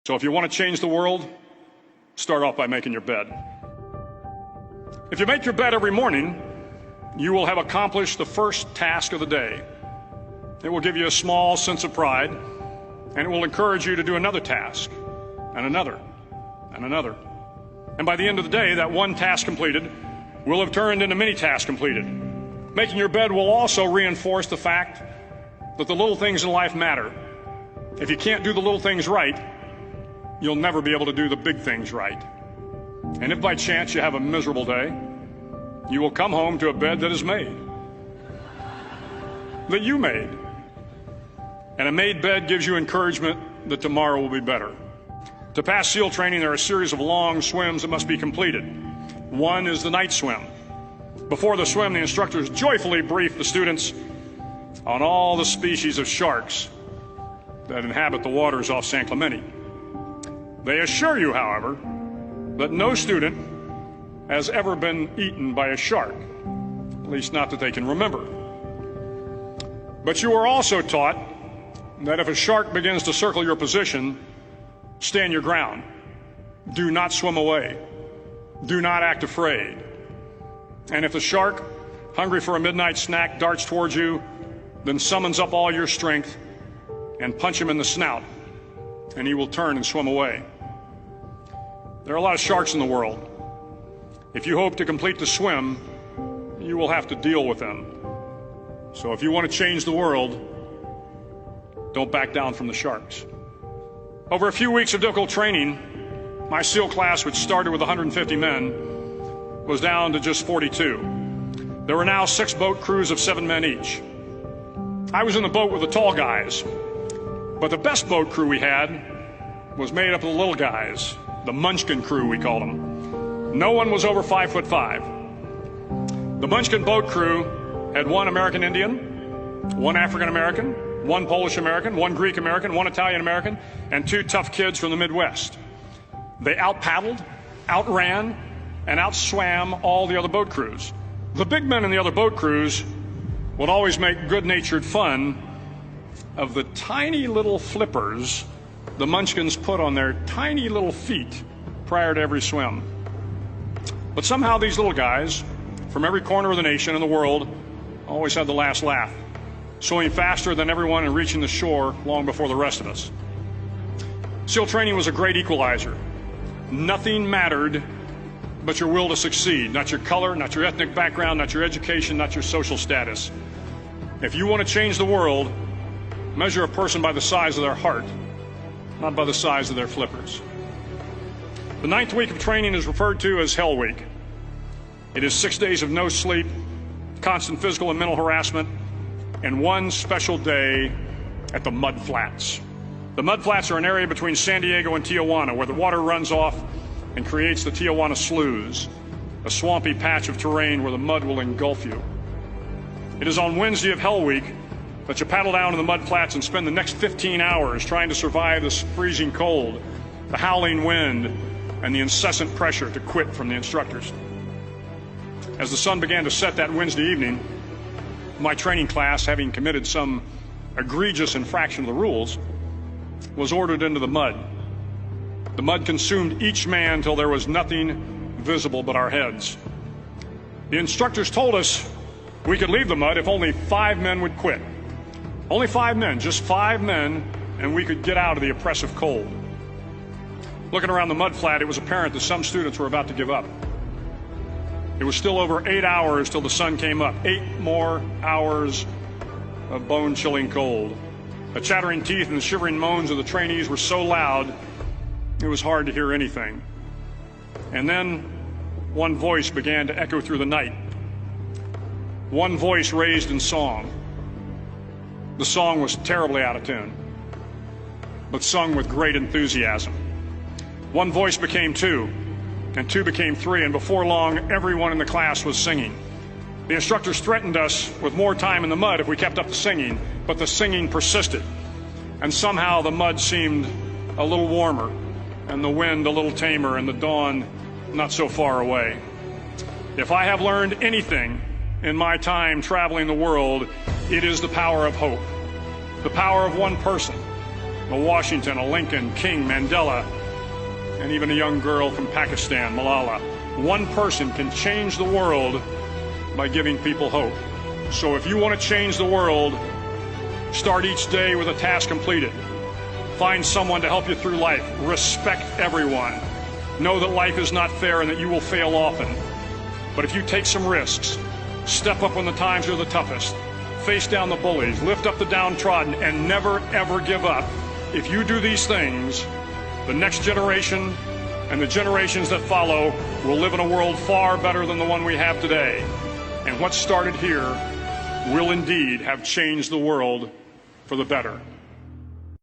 So if you want to change the world, start off by making your bed. If you make your bed every morning, you will have accomplished the first task of the day. It will give you a small sense of pride, and it will encourage you to do another task, and another, and another. And by the end of the day, that one task completed will have turned into many tasks completed. Making your bed will also reinforce the fact that the little things in life matter. If you can't do the little things right, you'll never be able to do the big things right. And if by chance you have a miserable day, you will come home to a bed that is made, that you made. And a made bed gives you encouragement that tomorrow will be better. To pass SEAL training, there are a series of long swims that must be completed. One is the night swim. Before the swim, the instructors joyfully brief the students on all the species of sharks that inhabit the waters off San Clemente. They assure you, however, that no student has ever been eaten by a shark, at least not that they can remember. But you are also taught that if a shark begins to circle your position, stand your ground. Do not swim away. Do not act afraid. And if the shark, hungry for a midnight snack, darts towards you, then summons up all your strength and punch him in the snout, and he will turn and swim away. There are a lot of sharks in the world. If you hope to complete the swim, you will have to deal with them. So if you want to change the world, don't back down from the sharks. Over a few weeks of difficult training, my SEAL class, which started with 150 men, was down to just 42. There were now 6 boat crews of 7 men each. I was in the boat with the tall guys, but the best boat crew we had was made up of the little guys, the Munchkin crew, we called them. No one was over 5'5". The Munchkin boat crew had 1 American Indian, 1 African American, 1 Polish American, 1 Greek American, 1 Italian American, and 2 tough kids from the Midwest. They out-paddled, outran, and outswam all the other boat crews. The big men in the other boat crews would always make good-natured fun of the tiny little flippers the Munchkins put on their tiny little feet prior to every swim. But somehow these little guys from every corner of the nation and the world always had the last laugh, swimming faster than everyone and reaching the shore long before the rest of us. SEAL training was a great equalizer. Nothing mattered but your will to succeed, not your color, not your ethnic background, not your education, not your social status. If you want to change the world, measure a person by the size of their heart, not by the size of their flippers. The 9th week of training is referred to as Hell Week. It is 6 days of no sleep, constant physical and mental harassment, and 1 special day at the Mud Flats. The Mud Flats are an area between San Diego and Tijuana where the water runs off and creates the Tijuana Sloughs, a swampy patch of terrain where the mud will engulf you. It is on Wednesday of Hell Week that you paddle down to the Mud Flats and spend the next 15 hours trying to survive this freezing cold, the howling wind, and the incessant pressure to quit from the instructors. As the sun began to set that Wednesday evening, my training class, having committed some egregious infraction of the rules, was ordered into the mud. The mud consumed each man till there was nothing visible but our heads. The instructors told us we could leave the mud if only 5 men would quit. Only 5 men, just 5 men, and we could get out of the oppressive cold. Looking around the mud flat, it was apparent that some students were about to give up. It was still over 8 hours till the sun came up. 8 more hours of bone-chilling cold. The chattering teeth and the shivering moans of the trainees were so loud, it was hard to hear anything. And then one voice began to echo through the night. One voice raised in song. The song was terribly out of tune, but sung with great enthusiasm. One voice became 2, and 2 became 3, and before long, everyone in the class was singing. The instructors threatened us with more time in the mud if we kept up the singing, but the singing persisted, and somehow the mud seemed a little warmer, and the wind a little tamer, and the dawn not so far away. If I have learned anything in my time traveling the world, it is the power of hope, the power of one person, a Washington, a Lincoln, King, Mandela, and even a young girl from Pakistan, Malala. One person can change the world by giving people hope. So if you want to change the world, start each day with a task completed. Find someone to help you through life. Respect everyone. Know that life is not fair and that you will fail often. But if you take some risks, step up when the times are the toughest, face down the bullies, lift up the downtrodden, and never, ever give up. If you do these things, the next generation and the generations that follow will live in a world far better than the one we have today. And what started here will indeed have changed the world for the better.